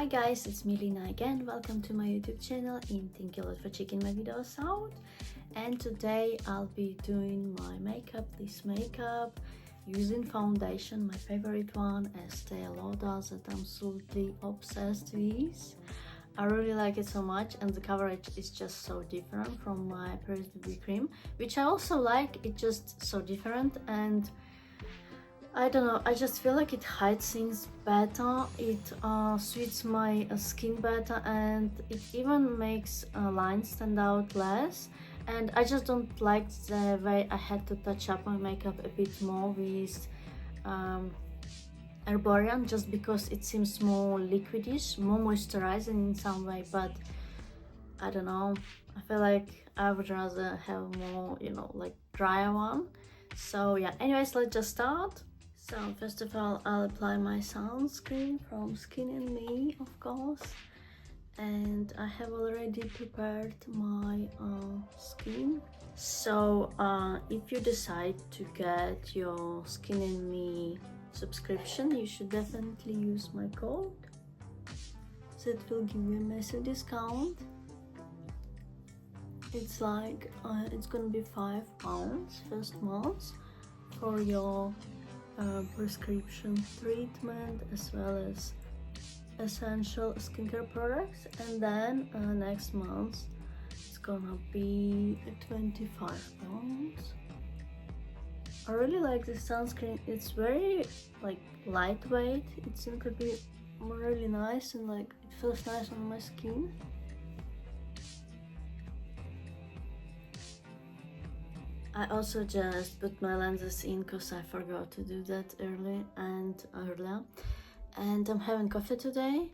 Hi guys, it's me Lina again. Welcome to my YouTube channel and thank you a lot for checking my videos out. And today I'll be doing my makeup, this makeup using foundation, my favorite one, Estee Lauder, that I'm absolutely obsessed with. I really like it so much, and the coverage is just so different from my previous BB cream, which I also like. It's just so different, and I don't know, I just feel like it hides things better, it suits my skin better, and it even makes lines stand out less. And I just don't like the way I had to touch up my makeup a bit more with Herborian, just because it seems more liquidish, more moisturizing in some way, but I don't know, I feel like I would rather have more, like drier one. So yeah, anyways, let's just start. So first of all, I'll apply my sunscreen from Skin+Me, of course, and I have already prepared my skin. So if you decide to get your Skin+Me subscription, you should definitely use my code, so it will give you a massive discount. It's like it's gonna be £5 first month for your prescription treatment as well as essential skincare products, and then next month it's gonna be £25. I really like this sunscreen. It's very like lightweight. It seems to be really nice, and like it feels nice on my skin. I also just put my lenses in because I forgot to do that earlier, and I'm having coffee today.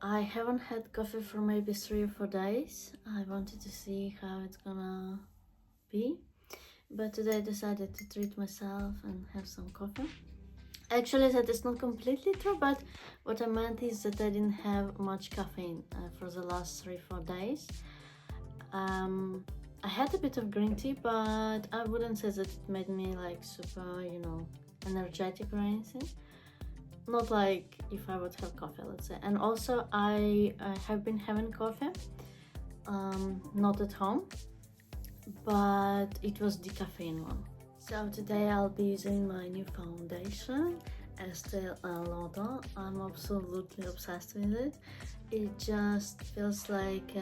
I haven't had coffee for maybe 3 or 4 days. I wanted to see how it's gonna be, but today I decided to treat myself and have some coffee. Actually, that is not completely true, but what I meant is that I didn't have much caffeine for the last 3 or 4 days. I had a bit of green tea, but I wouldn't say that it made me like super, energetic or anything. Not like if I would have coffee, let's say. And also I have been having coffee, not at home, but it was the caffeine one. So today I'll be using my new foundation, Estee Lauder. I'm absolutely obsessed with it. It just feels like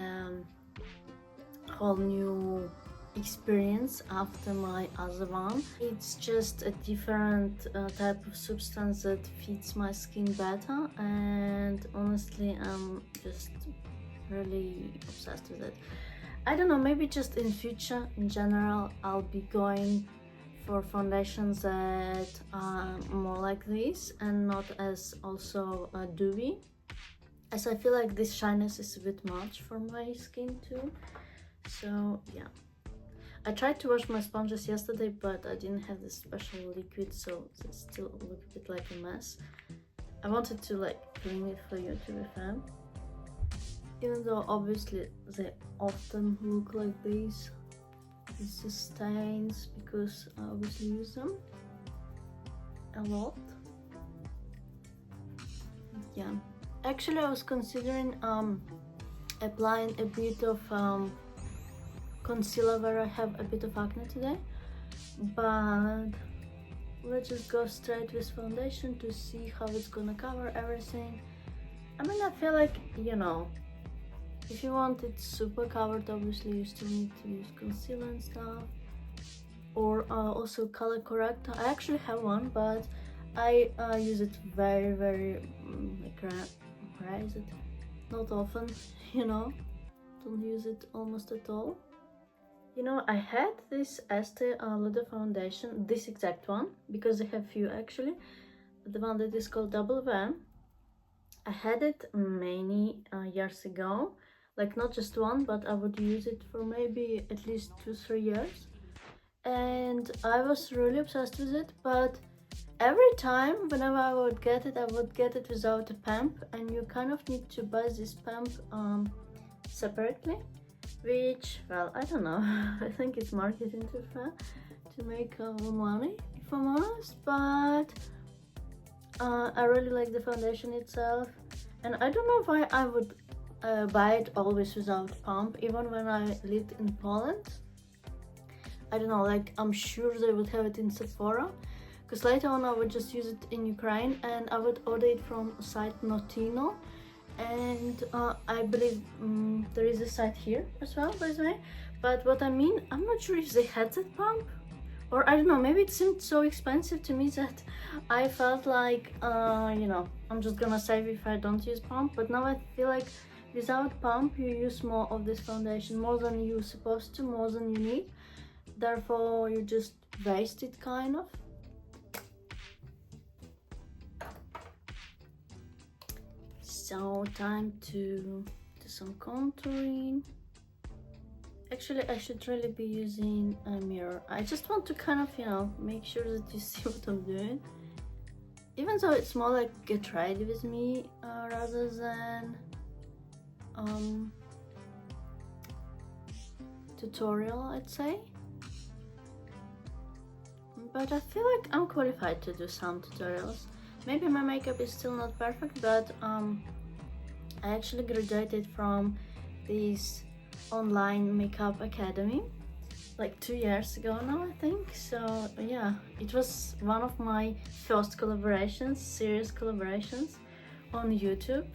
whole new experience after my other one. It's just a different type of substance that fits my skin better, and honestly I'm just really obsessed with it. I don't know, maybe just in future in general I'll be going for foundations that are more like this and not as also dewy, as I feel like this shyness is a bit much for my skin too. So yeah, I tried to wash my sponges yesterday, but I didn't have this special liquid, so they still look a bit like a mess. I wanted to like clean it for you to be fair, even though obviously they often look like this. It's the stains because I obviously use them a lot. Yeah, actually I was considering applying a bit of concealer where I have a bit of acne today, but let's just go straight with foundation to see how it's gonna cover everything. I mean, I feel like, if you want it super covered, obviously you still need to use concealer and stuff, or also color corrector. I actually have one, but I use it very rare is it? Not often, don't use it almost at all. I had this Estee Lauder foundation, this exact one, because they have few actually. The one that is called GRWM. I had it many years ago, like not just one, but I would use it for maybe at least 2-3 years. And I was really obsessed with it, but every time whenever I would get it without a pump, and you kind of need to buy this pump separately. Which, well, I don't know, I think it's marketing too far to make more money, if I'm honest, but I really like the foundation itself. And I don't know why I would buy it always without pump, even when I lived in Poland. I don't know, like I'm sure they would have it in Sephora, because later on I would just use it in Ukraine and I would order it from site Notino. And I believe there is a site here as well, by the way. But what I mean, I'm not sure if they had that pump, or I don't know, maybe it seemed so expensive to me that I felt like, you know, I'm just gonna save if I don't use pump. But now I feel like without pump you use more of this foundation, more than you're supposed to, more than you need. Therefore you just waste it kind of. So time to do some contouring. Actually, I should really be using a mirror. I just want to kind of, you know, make sure that you see what I'm doing. Even though it's more like get ready with me rather than tutorial, I'd say. But I feel like I'm qualified to do some tutorials. Maybe my makeup is still not perfect, but I actually graduated from this online makeup academy like 2 years ago now, I think. So yeah, it was one of my first collaborations, serious collaborations on YouTube.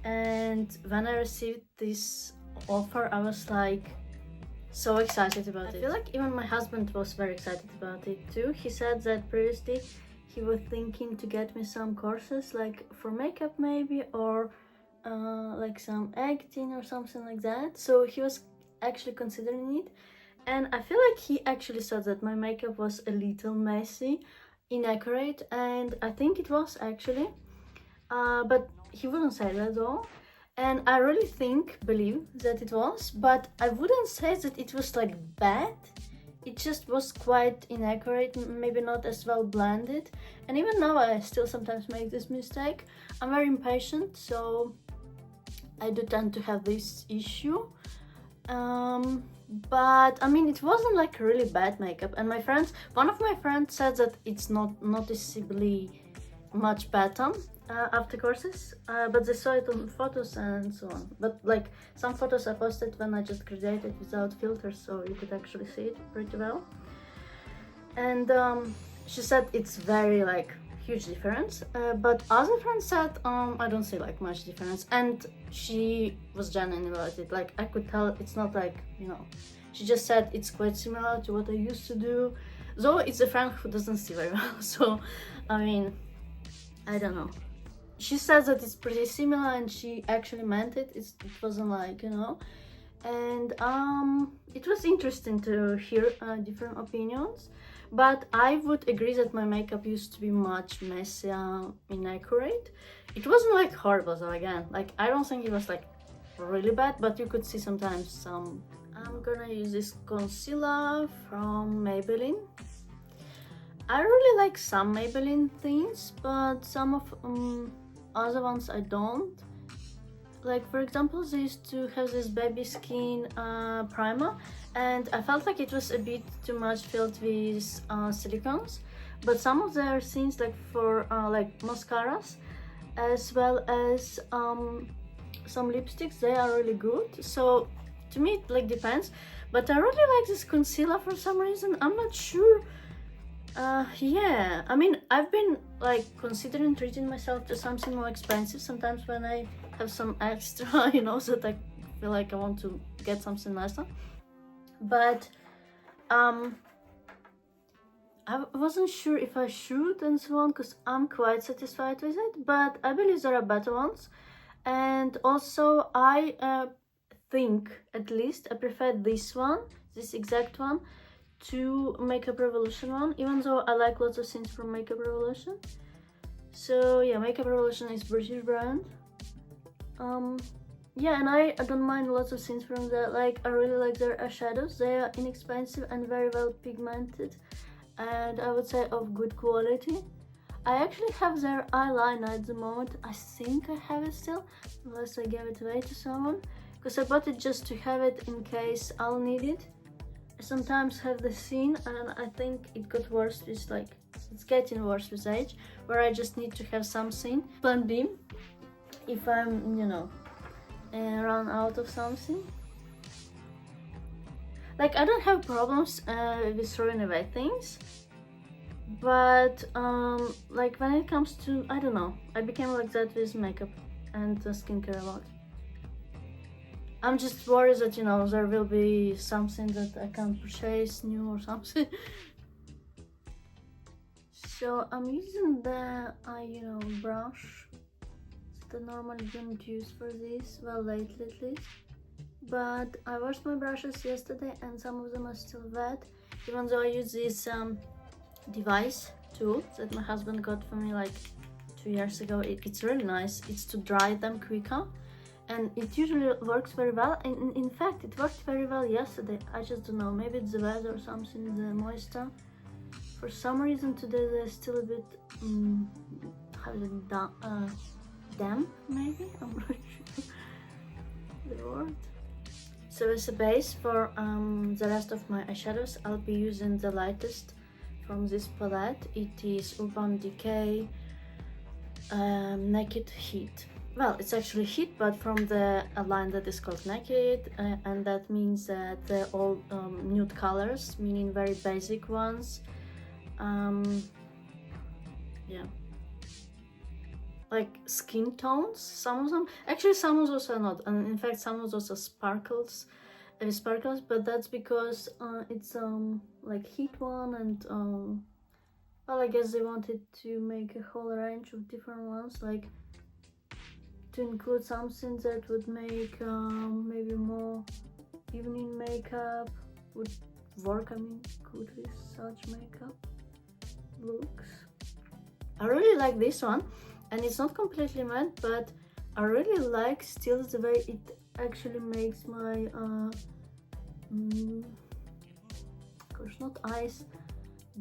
And when I received this offer, I was like so excited about it. I feel like even my husband was very excited about it too. He said that previously he was thinking to get me some courses like for makeup maybe, or like some acting or something like that. So he was actually considering it, and I feel like he actually said that my makeup was a little messy, inaccurate, and I think it was actually, but he wouldn't say that though. And I really believe that it was, but I wouldn't say that it was like bad. It just was quite inaccurate, maybe not as well blended. And even now I still sometimes make this mistake. I'm very impatient, so I do tend to have this issue. But I mean, it wasn't like really bad makeup. And one of my friends said that it's not noticeably much better after courses, but they saw it on photos and so on. But like some photos I posted when I just graduated without filters, so you could actually see it pretty well. And she said it's very like huge difference, but other friends said I don't see like much difference, and she was genuine about it. Like I could tell it's not like, you know, she just said it's quite similar to what I used to do, though it's a friend who doesn't see very well. So I mean, I don't know. She says that it's pretty similar and she actually meant it. It wasn't like, you know. And it was interesting to hear different opinions. But I would agree that my makeup used to be much messier, inaccurate. It wasn't like horrible though, again. Like I don't think it was like really bad, but you could see sometimes some. I'm gonna use this concealer from Maybelline. I really like some Maybelline things, but some of other ones I don't. Like for example, they used to have this baby skin primer, and I felt like it was a bit too much filled with silicones. But some of their things, like for like mascaras, as well as some lipsticks, they are really good. So to me it like depends, but I really like this concealer for some reason. I'm not sure. Yeah, I mean, I've been like considering treating myself to something more expensive sometimes when I have some extra, you know, so that I feel like I want to get something nicer. But I wasn't sure if I should and so on, because I'm quite satisfied with it, but I believe there are better ones. And also I think, at least, I prefer this one, this exact one, to Makeup Revolution one, even though I like lots of things from Makeup Revolution. So yeah, Makeup Revolution is British brand. Yeah, and I don't mind lots of things from there. Like I really like their eyeshadows. They are inexpensive and very well pigmented, and I would say of good quality. I actually have their eyeliner at the moment. I think I have it still, unless I gave it away to someone, because I bought it just to have it in case I'll need it. I sometimes have the scene, and I think it got worse with it's getting worse with age, where I just need to have something. Plan B. if I'm, you know, run out of something. Like, I don't have problems with throwing away things, but like when it comes to, I don't know, I became like that with makeup and skincare a lot. I'm just worried that, you know, there will be something that I can't purchase new or something. So I'm using the you know, brush that I normally don't use for this, well, lately at least. But I washed my brushes yesterday and some of them are still wet, even though I use this device tool that my husband got for me like 2 years ago. It's really nice. It's to dry them quicker, and it usually works very well. And in fact, it worked very well yesterday. I just don't know, maybe it's the weather or something, the moisture. For some reason today they're still a bit how is it, damp, maybe? I'm not sure the word. So as a base for the rest of my eyeshadows, I'll be using the lightest from this palette. It is Urban Decay Naked Heat. Well, it's actually Heat, but from the line that is called Naked, and that means that they're all nude colors, meaning very basic ones. Yeah, like skin tones, some of them. Actually, some of those are not, and in fact some of those are sparkles, but that's because it's like heat one, and well, I guess they wanted to make a whole range of different ones, like to include something that would make maybe more evening makeup would work, I mean, good with such makeup looks. I really like this one, and it's not completely matte, but I really like still the way it actually makes my gosh, not eyes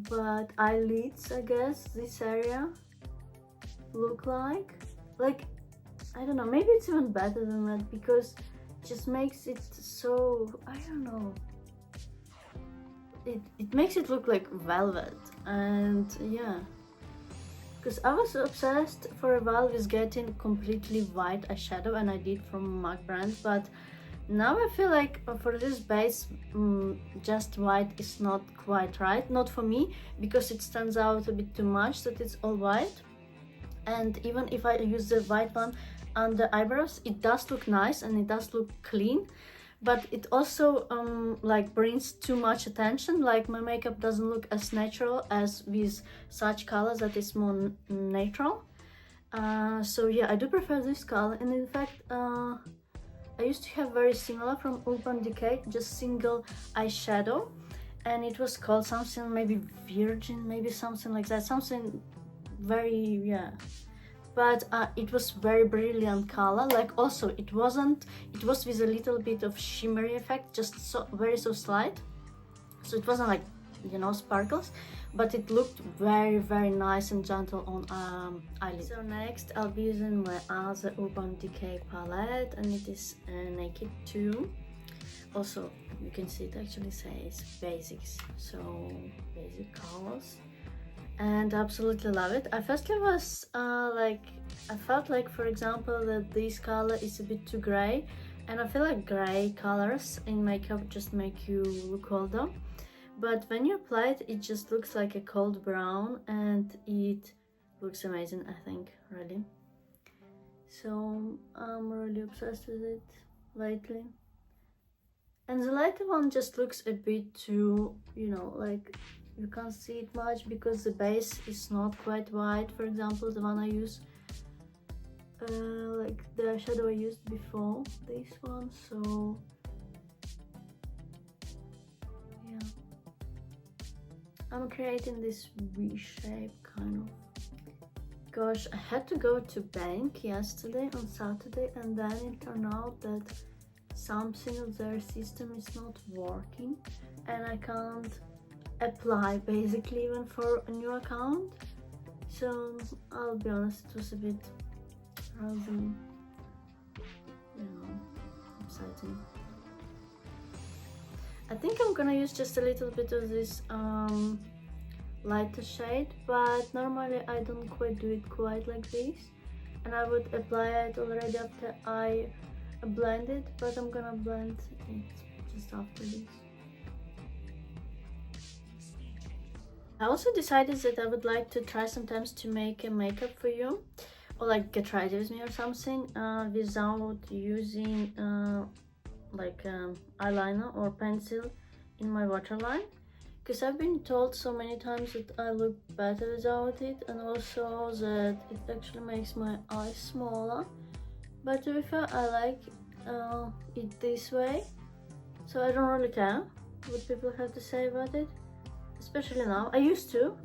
but eyelids, I guess, this area look like I don't know, maybe it's even better than that, because it just makes it so, I don't know, it makes it look like velvet. And yeah, because I was obsessed for a while with getting completely white eyeshadow, and I did from MAC brand, but now I feel like for this base just white is not quite right, not for me, because it stands out a bit too much that it's all white. And even if I use the white one on the eyebrows, it does look nice and it does look clean, but it also like brings too much attention. Like my makeup doesn't look as natural as with such colors that is more natural. So yeah, I do prefer this color. And in fact I used to have very similar from Urban Decay, just single eyeshadow, and it was called something maybe Virgin, maybe something like that, something very, yeah, but it was very brilliant color. Like also it was with a little bit of shimmery effect, just so slight, so it wasn't like, you know, sparkles, but it looked very, very nice and gentle on eyelids. So next I'll be using my other Urban Decay palette, and it is Naked 2. Also you can see it actually says basics, so basic colors, and I absolutely love it. I firstly was like, I felt like, for example, that this color is a bit too gray, and I feel like gray colors in makeup just make you look older. But when you apply it, it just looks like a cold brown, and it looks amazing, I think, really. So I'm really obsessed with it lately. And the lighter one just looks a bit too, you know, like you can't see it much because the base is not quite white. For example, the one I use, like the eyeshadow I used before this one, so yeah. I'm creating this V shape kind of. Gosh, I had to go to bank yesterday on Saturday, and then it turned out that something of their system is not working, and I can't apply basically even for a new account. So I'll be honest, it was a bit rather, you know, upsetting. I think I'm gonna use just a little bit of this lighter shade, but normally I don't quite do it quite like this. and I would apply it already after I blend it, but I'm gonna blend it just after this. I also decided that I would like to try sometimes to make a makeup for you, or like get ready with me or something, without using eyeliner or pencil in my waterline, because I've been told so many times that I look better without it, and also that it actually makes my eyes smaller. But to be fair, I like it this way, so I don't really care what people have to say about it, especially now. I used to,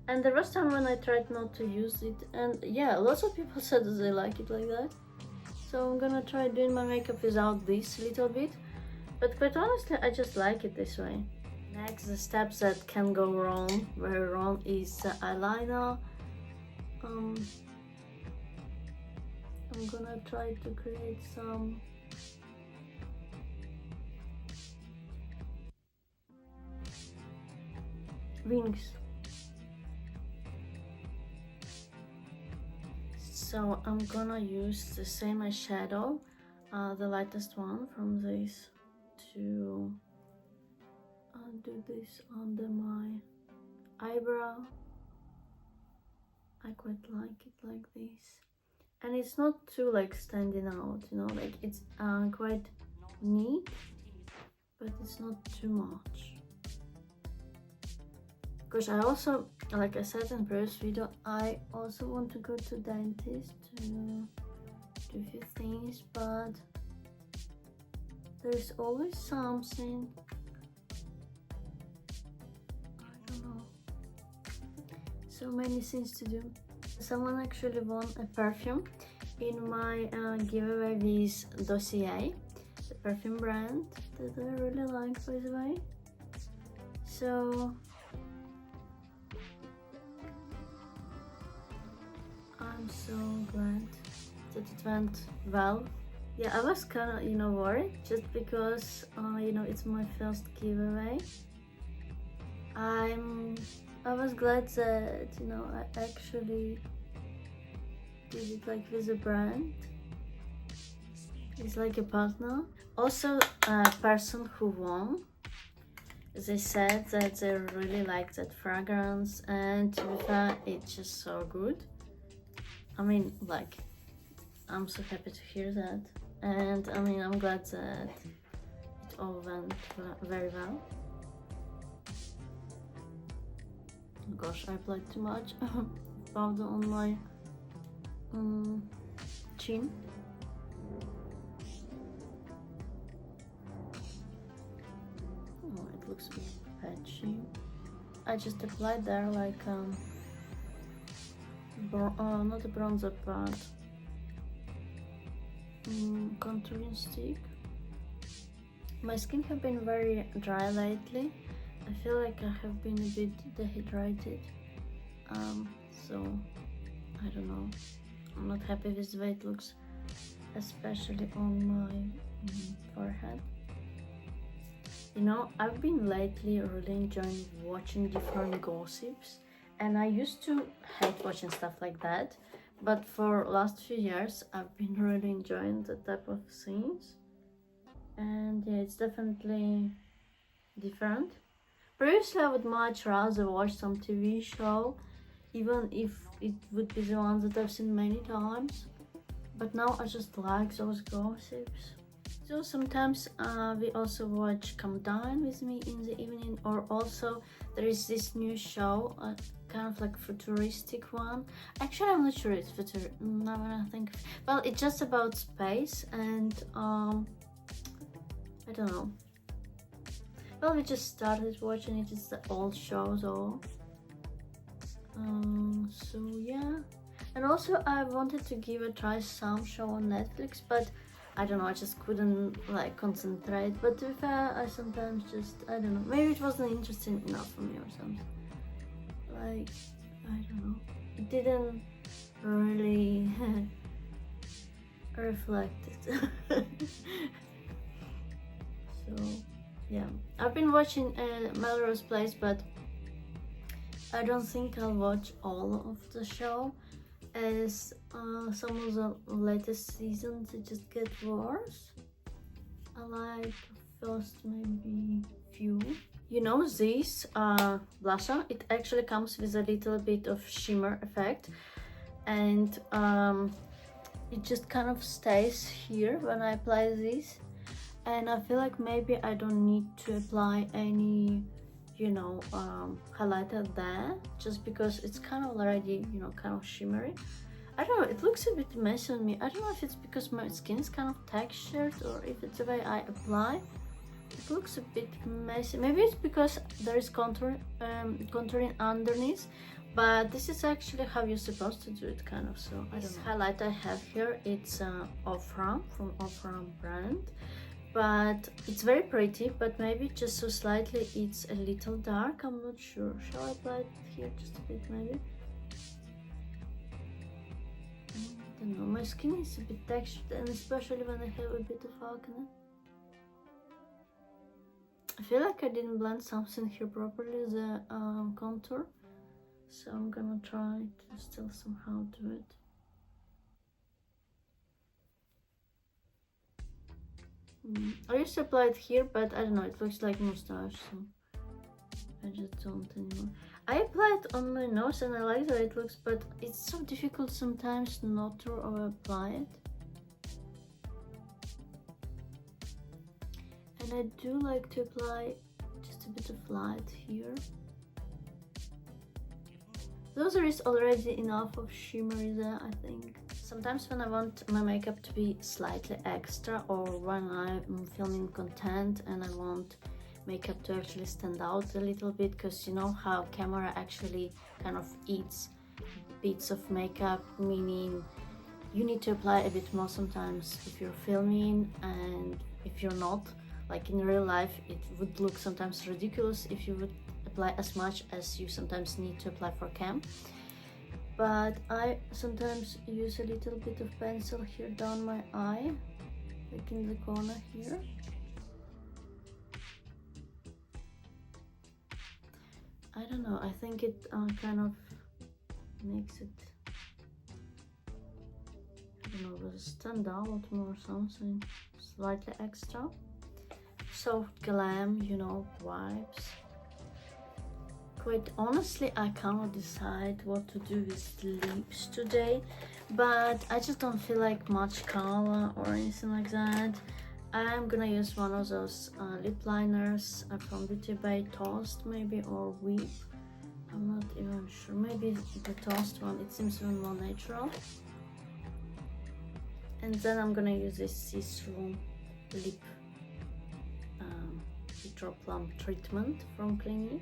and there was time when I tried not to use it, and yeah, lots of people said that they like it like that. So I'm gonna try doing my makeup without this a little bit, but quite honestly, I just like it this way. Next, the steps that can go wrong, very wrong, is the eyeliner. I'm gonna try to create some wings. So I'm gonna use the same eyeshadow, the lightest one from this, to do this under my eyebrow. I quite like it like this, and it's not too like standing out, you know, like it's quite neat, but it's not too much. Because I also, like I said in previous video, I also want to go to dentist to do a few things, but there's always something, I don't know, so many things to do. Someone actually won a perfume in my giveaway with Dossier, the perfume brand that I really like, by the way. So I'm so glad that it went well. Yeah, I was kind of, you know, worried, just because, you know, it's my first giveaway. I was glad that, you know, I actually did it like with a brand. It's like a partner. Also, a person who won, they said that they really liked that fragrance, and to be fair, it's just so good. I mean, like, I'm so happy to hear that, and I mean, I'm glad that it all went very well. Gosh, I applied too much powder on my chin. Oh, it looks a bit patchy. I just applied there like not a bronzer, but contouring stick. My skin has been very dry lately. I feel like I have been a bit dehydrated, so I don't know. I'm not happy with the way it looks, especially on my forehead. You know, I've been lately really enjoying watching different gossips, and I used to hate watching stuff like that, but for last few years I've been really enjoying that type of things, and yeah, it's definitely different. Previously, I would much rather watch some TV show, even if it would be the ones that I've seen many times. But now I just like those gossips. So sometimes we also watch Come Dine with Me in the evening, or also there is this new show, kind of like futuristic one. Actually, I'm not sure it's futuristic. Now when I think, well, it's just about space, and I don't know. Well, we just started watching it. It's the old shows all. So yeah, and also I wanted to give a try some show on Netflix, but I don't know, I just couldn't like concentrate. But to be fair, I sometimes just, I don't know, maybe it wasn't interesting enough for me or something. Like, I don't know, it didn't really reflect it. So yeah, I've been watching Melrose Place, but I don't think I'll watch all of the show. as some of the latest seasons it just get worse. I like first maybe few. You know, this blusher, it actually comes with a little bit of shimmer effect, and it just kind of stays here when I apply this, and I feel like maybe I don't need to apply any, you know, highlighter there, just because it's kind of already, you know, kind of shimmery. I don't know, it looks a bit messy on me. I don't know if it's because my skin is kind of textured or if it's the way I apply. It looks a bit messy. Maybe it's because there is contouring underneath, but this is actually how you're supposed to do it, kind of. So I don't know. This highlight I have here, it's Ofra from Ofra brand, but it's very pretty, but maybe just so slightly it's a little dark. I'm not sure. Shall I apply it here just a bit maybe? I don't know, my skin is a bit textured, and especially when I have a bit of acne. I feel like I didn't blend something here properly, the contour, so I'm gonna try to still somehow do it. I used to apply it here, but I don't know, it looks like mustache, so I just don't anymore. I apply it on my nose and I like that it looks, but it's so difficult sometimes not to over-apply it. And I do like to apply just a bit of light here. Though there is already enough of shimmer there, I think. Sometimes when I want my makeup to be slightly extra, or when I'm filming content and I want makeup to actually stand out a little bit, because you know how camera actually kind of eats bits of makeup, meaning you need to apply a bit more sometimes if you're filming, and if you're not, like in real life, it would look sometimes ridiculous if you would apply as much as you sometimes need to apply for cam. But I sometimes use a little bit of pencil here down my eye, like in the corner here. I don't know, I think it kind of makes it, I don't know, will stand out more or something, slightly extra. Soft glam, you know, vibes. Quite honestly, I cannot decide what to do with lips today, but I just don't feel like much color or anything like that. I'm gonna use one of those lip liners from Beauty by Toast maybe, or Weep. I'm not even sure. Maybe the Toast one, it seems even more natural. And then I'm gonna use this see-through lip Hydro Plum treatment from Clean.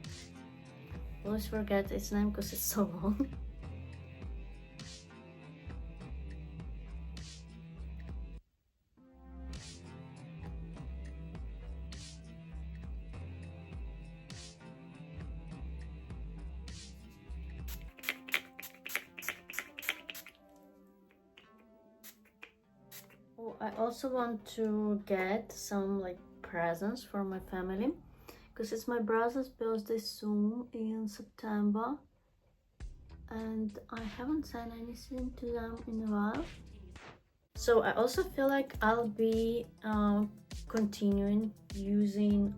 Always forget its name because it's so long. Oh, I also want to get some like presents for my family, because it's my brother's birthday soon in September, and I haven't sent anything to them in a while. So I also feel like I'll be continuing using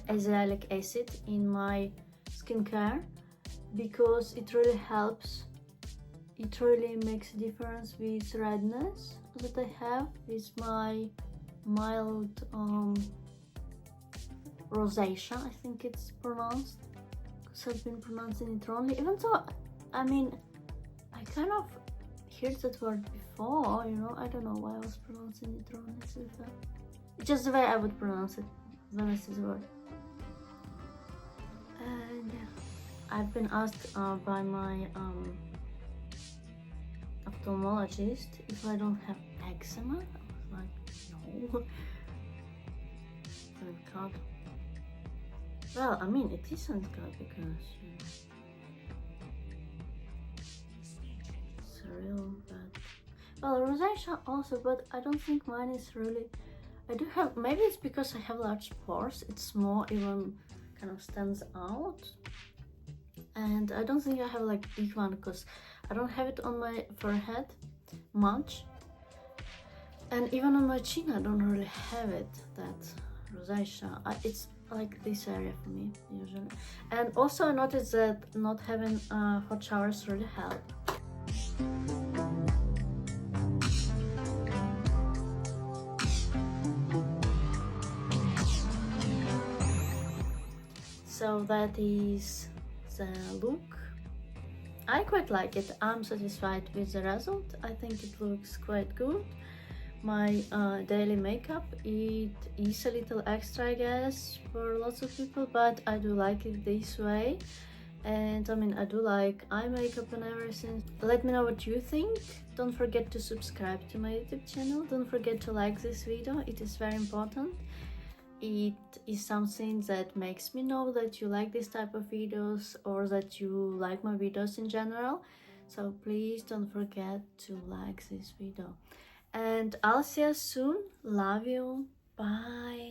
azelaic acid in my skincare, because it really helps. It really makes a difference with redness that I have with my mild rosacea, I think it's pronounced, because I've been pronouncing it wrongly, even though, I mean, I kind of heard that word before, you know. I don't know why I was pronouncing it wrong. It's just the way I would pronounce it when I see the word. And I've been asked by my ophthalmologist if I don't have eczema. I was like, no. Thank God. Well, I mean, it isn't good because, you know, it's real bad. Well, rosacea also, but I don't think mine is really. I do have, maybe it's because I have large pores, it's more even kind of stands out. And I don't think I have like big one because I don't have it on my forehead much, and even on my chin I don't really have it, that rosacea. It's like this area for me usually. And also I noticed that not having hot showers really help. So that is the look. I quite like it. I'm satisfied with the result. I think it looks quite good. My daily makeup, it is a little extra I guess for lots of people, but I do like it this way. And I mean, I do like eye makeup and everything. Let me know what you think. Don't forget to subscribe to my YouTube channel. Don't forget to like this video, it is very important. It is something that makes me know that you like this type of videos or that you like my videos in general. So please don't forget to like this video. And I'll see you soon. Love you. Bye.